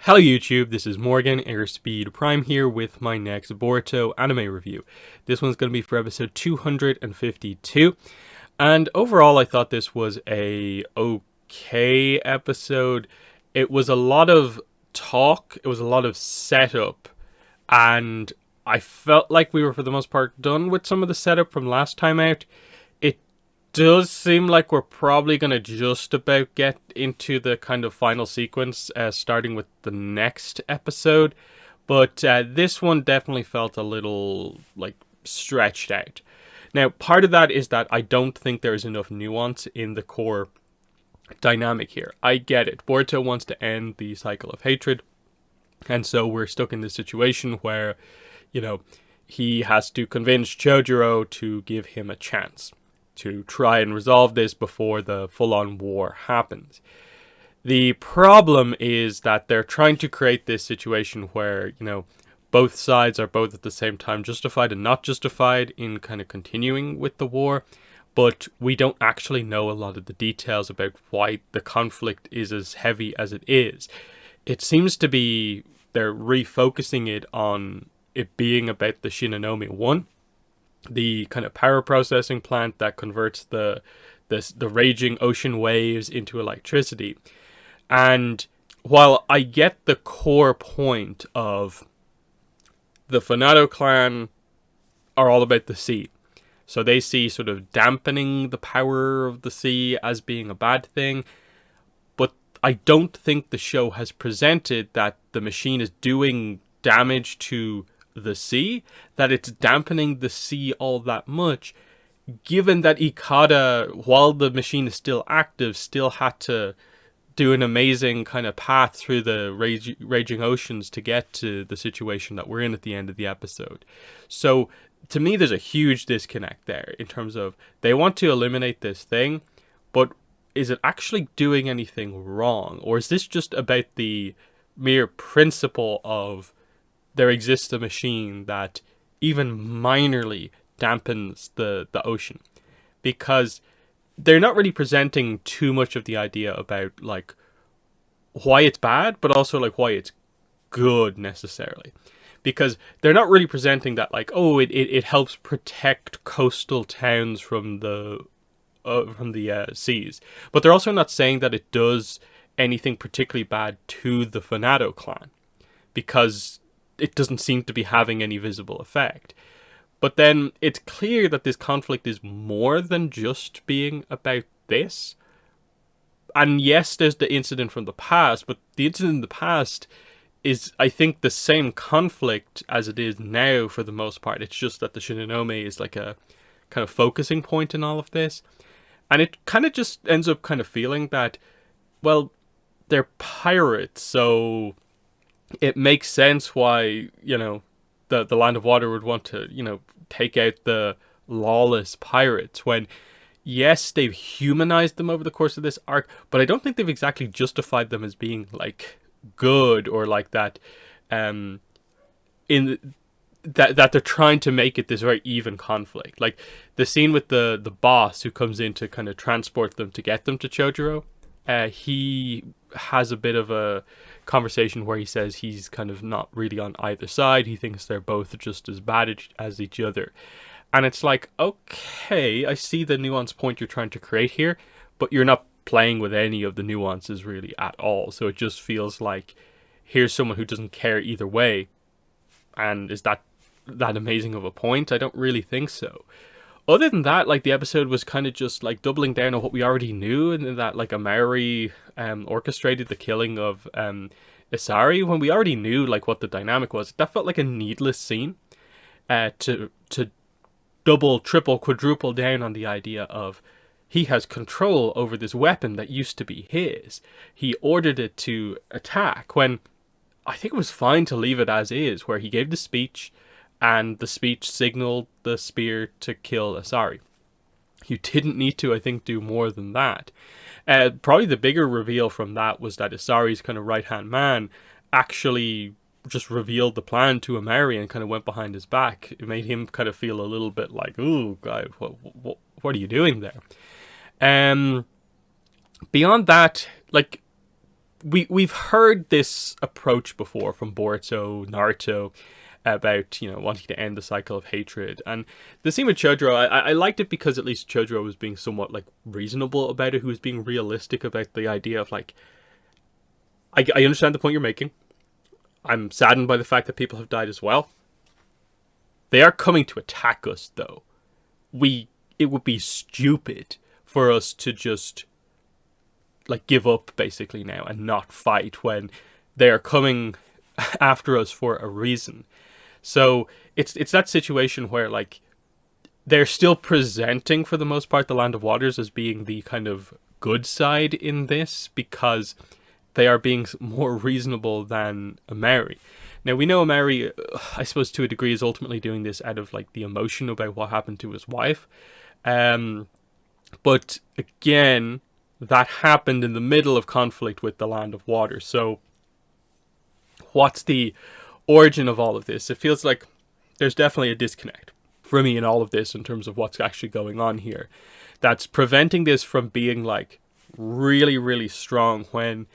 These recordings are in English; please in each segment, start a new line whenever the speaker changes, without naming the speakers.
Hello YouTube, this is Morgan, Airspeed Prime here with my next Boruto anime review. This one's going to be for episode 252, and overall I thought this was a okay episode. It was a lot of talk, it was a lot of setup, and I felt like we were for the most part done with some of the setup from last time out. It does seem like we're probably going to just about get into the kind of final sequence, starting with the next episode. But this one definitely felt a little, like, stretched out. Now, part of that is that I don't think there's enough nuance in the core dynamic here. I get it. Boruto wants to end the cycle of hatred, and so we're stuck in this situation where, you know, he has to convince Chojuro to give him a chance to try and resolve this before the full-on war happens. The problem is that they're trying to create this situation where, both sides are both at the same time justified and not justified in kind of continuing with the war, but we don't actually know a lot of the details about why the conflict is as heavy as it is. It seems to be they're refocusing it on it being about the Shinonome 1, the kind of power processing plant that converts the raging ocean waves into electricity. And while I get the core point of the Fanato clan are all about the sea, so they see sort of dampening the power of the sea as being a bad thing, but I don't think the show has presented that the machine is doing damage to the sea, that it's dampening the sea all that much, given that Ikada, while the machine is still active, still had to do an amazing kind of path through the raging oceans to get to the situation that we're in at the end of the episode. So to me, there's a huge disconnect there in terms of they want to eliminate this thing, but is it actually doing anything wrong? Or is this just about the mere principle of there exists a machine that even minorly dampens the ocean? Because they're not really presenting too much of the idea about, like, why it's bad, but also, like, why it's good necessarily. Because they're not really presenting that, like, oh, it helps protect coastal towns from the seas. But they're also not saying that it does anything particularly bad to the Fanato clan, because it doesn't seem to be having any visible effect. But then it's clear that this conflict is more than just being about this. And yes, there's the incident from the past, but the incident in the past is, I think, the same conflict as it is now for the most part. It's just that the Shinonome is like a kind of focusing point in all of this. And it kind of just ends up kind of feeling that, well, they're pirates, so it makes sense why, the Land of Water would want to, take out the lawless pirates when, yes, they've humanized them over the course of this arc, but I don't think they've exactly justified them as being, like, good or like that, in that they're trying to make it this very even conflict. Like, the scene with the boss who comes in to kind of transport them to get them to Chojuro, he has a bit of a conversation where he says he's kind of not really on either side. He thinks they're both just as bad as each other. And it's like, okay, I see the nuance point you're trying to create here, but you're not playing with any of the nuances really at all. So it just feels like, here's someone who doesn't care either way. And is that amazing of a point? I don't really think so. Other than that, like, the episode was kind of just, like, doubling down on what we already knew, and that, like, Amari orchestrated the killing of Isari when we already knew, like, what the dynamic was. That felt like a needless scene to double, triple, quadruple down on the idea of he has control over this weapon that used to be his. He ordered it to attack, when I think it was fine to leave it as is, where he gave the speech, and the speech signaled the spear to kill Asari. You didn't need to, I think, do more than that. Probably the bigger reveal from that was that Asari's kind of right-hand man actually just revealed the plan to Amari and kind of went behind his back. It made him kind of feel a little bit like, ooh, God, what are you doing there? Beyond that, like, we've heard this approach before from Boruto, Naruto, about, you know, wanting to end the cycle of hatred. And the scene with Chodro, I liked it because at least Chodro was being somewhat like reasonable about it. Who was being realistic about the idea of like, I understand the point you're making. I'm saddened by the fact that people have died as well. They are coming to attack us, though. It would be stupid for us to just like give up basically now and not fight when they are coming after us for a reason. So it's that situation where like they're still presenting for the most part the Land of Waters as being the kind of good side in this, because they are being more reasonable than Ameri. Now we know Ameri, I suppose to a degree, is ultimately doing this out of like the emotion about what happened to his wife. But again, that happened in the middle of conflict with the Land of Water. So what's the origin of all of this? It feels like there's definitely a disconnect for me in all of this in terms of what's actually going on here. That's preventing this from being like really, really strong, when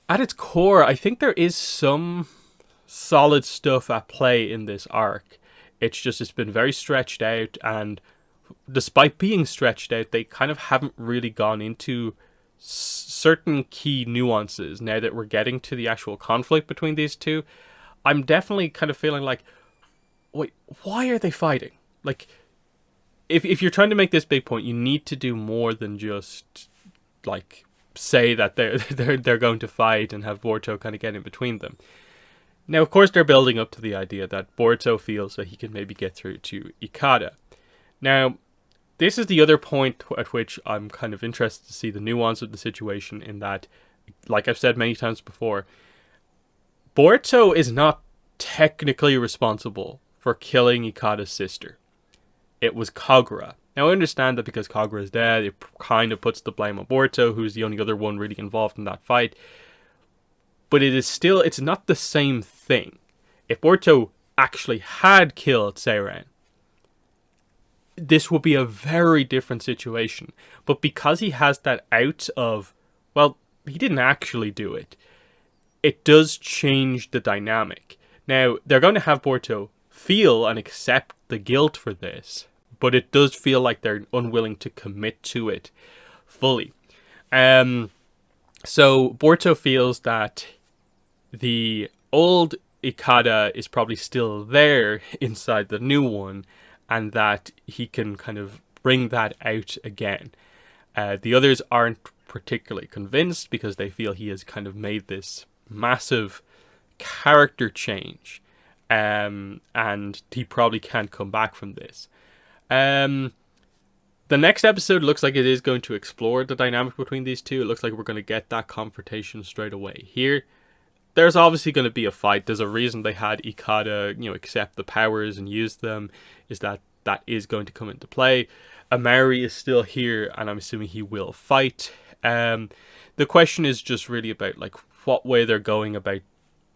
at its core, I think there is some solid stuff at play in this arc. It's been very stretched out, and despite being stretched out, they kind of haven't really gone into certain key nuances. Now that we're getting to the actual conflict between these two, I'm definitely kind of feeling like, wait, why are they fighting? Like, if you're trying to make this big point, you need to do more than just like say that they're going to fight and have Boruto kind of get in between them. Now, of course, they're building up to the idea that Boruto feels that he can maybe get through to Ikada. Now, this is the other point at which I'm kind of interested to see the nuance of the situation, in that, like I've said many times before, Boruto is not technically responsible for killing Ikada's sister. It was Kagura. Now, I understand that because Kagura is dead, it kind of puts the blame on Boruto, who's the only other one really involved in that fight. But it's not the same thing. If Boruto actually had killed Seiran, this would be a very different situation. But because he has that out of, well, he didn't actually do it, it does change the dynamic. Now, they're going to have Boruto feel and accept the guilt for this, but it does feel like they're unwilling to commit to it fully. So Boruto feels that the old Ikada is probably still there inside the new one, and that he can kind of bring that out again. The others aren't particularly convinced, because they feel he has kind of made this massive character change, and he probably can't come back from this. The next episode looks like it is going to explore the dynamic between these two. It looks like we're going to get that confrontation straight away. Here, there's obviously going to be a fight. There's a reason they had Ikada, accept the powers and use them, is that is going to come into play. Amari is still here, and I'm assuming he will fight. The question is just really about like what way they're going about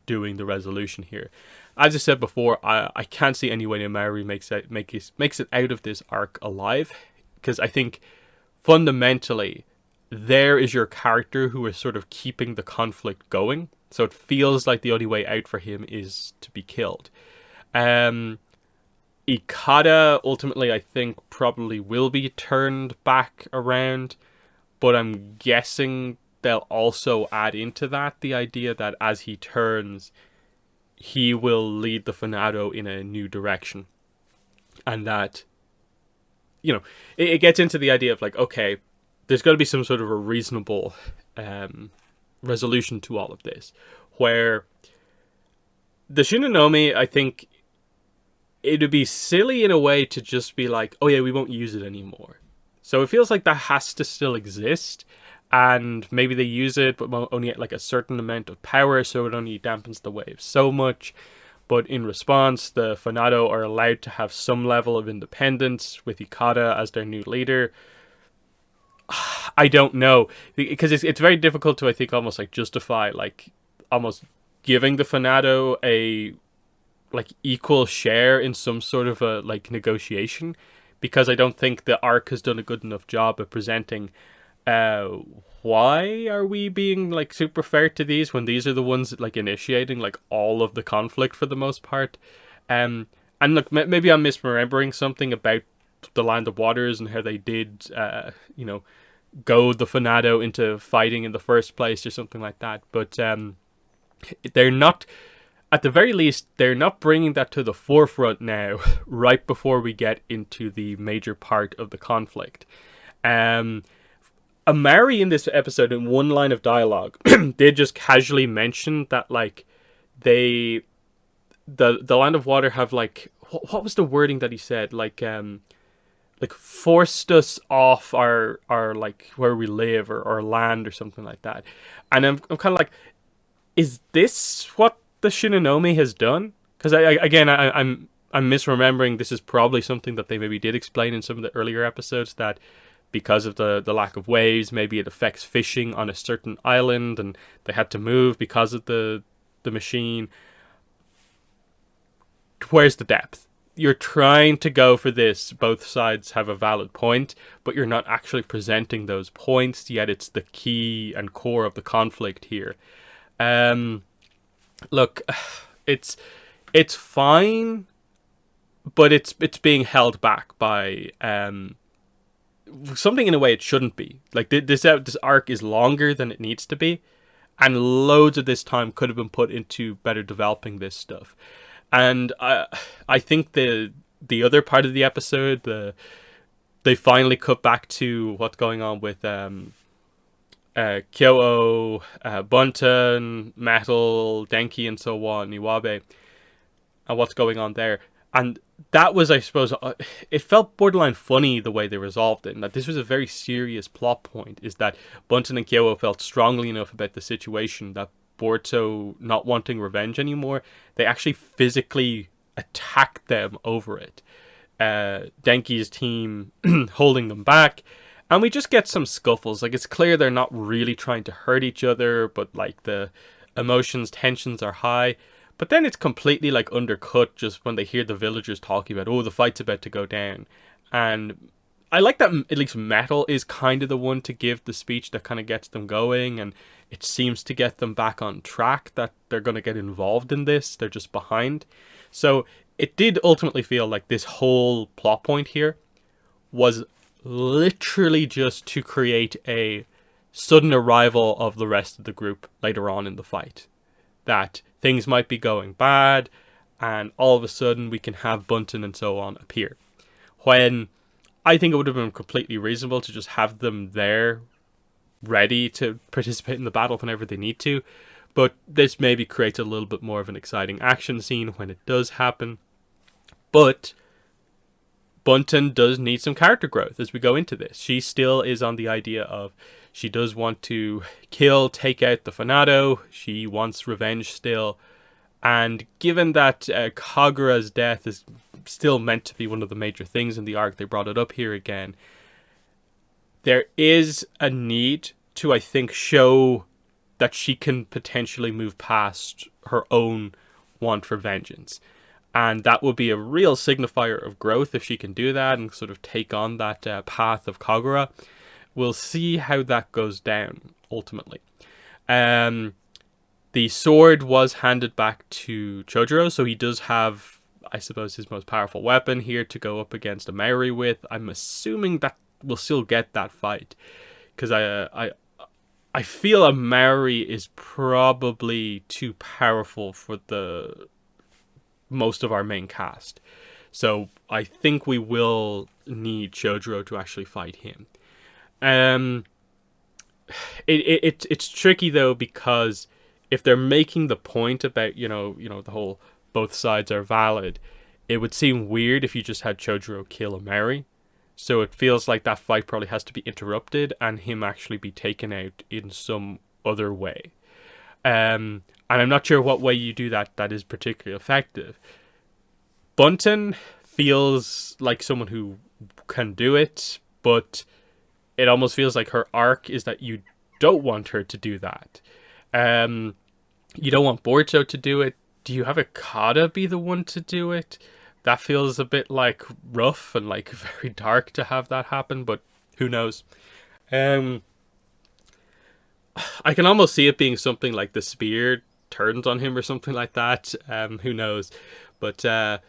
doing the resolution here. As I said before, I can't see any way Amari makes it out of this arc alive, because I think fundamentally there is your character who is sort of keeping the conflict going. So it feels like the only way out for him is to be killed. Ikada ultimately, I think, probably will be turned back around, but I'm guessing they'll also add into that the idea that as he turns, he will lead the Fanado in a new direction. And that, it gets into the idea of like, okay, there's got to be some sort of a reasonable resolution to all of this, where the Shinigami, I think it would be silly in a way to just be like, oh yeah, we won't use it anymore. So it feels like that has to still exist, and maybe they use it but only at like a certain amount of power, so it only dampens the waves so much. But in response, the Fanado are allowed to have some level of independence with Ikada as their new leader. I don't know, because it's very difficult to, I think, almost like justify like almost giving the Fanado a like equal share in some sort of a like negotiation, because I don't think the arc has done a good enough job of presenting uh, why are we being like super fair to these when these are the ones like initiating like all of the conflict for the most part? Um, and look, maybe I'm misremembering something about the Land of Waters and how they did, goad the Fanado into fighting in the first place or something like that. But they're not, at the very least, they're not bringing that to the forefront now, right before we get into the major part of the conflict. Um, Amari in this episode, in one line of dialogue, did just casually mention that like they, the Land of Water have like what was the wording that he said, like forced us off our like where we live, or our land or something like that. And I'm kind of like, is this what the Shinonome has done? Because I'm misremembering. This is probably something that they maybe did explain in some of the earlier episodes, that because of the lack of waves, maybe it affects fishing on a certain island, and they had to move because of the machine. Where's the depth? You're trying to go for this. Both sides have a valid point, but you're not actually presenting those points yet. It's the key and core of the conflict here. Look, it's fine, but it's being held back by something in a way it shouldn't be. Like this arc is longer than it needs to be, and loads of this time could have been put into better developing this stuff. And I think the other part of the episode, they finally cut back to what's going on with Kyoto, Bunten, Metal, Denki, and so on, Iwabe, and what's going on there. And that was, I suppose, it felt borderline funny the way they resolved it, and that this was a very serious plot point, is that Bunten and Kyoto felt strongly enough about the situation that Boruto not wanting revenge anymore, they actually physically attacked them over it. Denki's team holding them back, and we just get some scuffles. Like, it's clear they're not really trying to hurt each other, but like the emotions, tensions are high. But then it's completely like undercut just when they hear the villagers talking about, oh, the fight's about to go down. And I like that at least Metal is kind of the one to give the speech that kind of gets them going, and it seems to get them back on track, that they're going to get involved in this. They're just behind. So it did ultimately feel like this whole plot point here was literally just to create a sudden arrival of the rest of the group later on in the fight. That things might be going bad, and all of a sudden we can have Bunten and so on appear. When I think it would have been completely reasonable to just have them there, ready to participate in the battle whenever they need to. But this maybe creates a little bit more of an exciting action scene when it does happen. But Bunten does need some character growth as we go into this. She still is on the idea of, she does want to take out the Fanado. She wants revenge still. And given that Kagura's death is still meant to be one of the major things in the arc, they brought it up here again. There is a need to, I think, show that she can potentially move past her own want for vengeance. And that would be a real signifier of growth if she can do that and sort of take on that path of Kagura. We'll see how that goes down, ultimately. The sword was handed back to Chojuro, so he does have, I suppose, his most powerful weapon here to go up against Amari with. I'm assuming that we'll still get that fight, because I feel Amari is probably too powerful for the most of our main cast. So I think we will need Chojuro to actually fight him. It's tricky though, because if they're making the point about, the whole both sides are valid, it would seem weird if you just had Chojuro kill Amari. So it feels like that fight probably has to be interrupted and him actually be taken out in some other way. And I'm not sure what way you do that is particularly effective. Bunten feels like someone who can do it, but it almost feels like her arc is that you don't want her to do that. You don't want Boruto to do it. Do you have Akata be the one to do it? That feels a bit like rough and like very dark to have that happen, but who knows? I can almost see it being something like the spear turns on him or something like that. Who knows? But I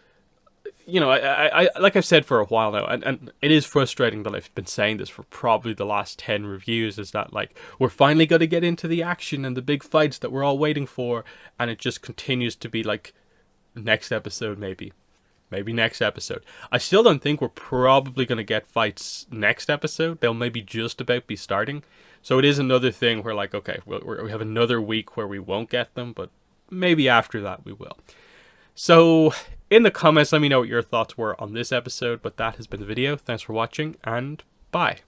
like I've said for a while now, and it is frustrating that I've been saying this for probably the last 10 reviews, is that like we're finally going to get into the action and the big fights that we're all waiting for, and it just continues to be like next episode, maybe next episode. I still don't think we're probably going to get fights next episode. They'll maybe just about be starting. So it is another thing where like, okay, we have another week where we won't get them, but maybe after that we will. So in the comments, let me know what your thoughts were on this episode, but that has been the video. Thanks for watching, and bye.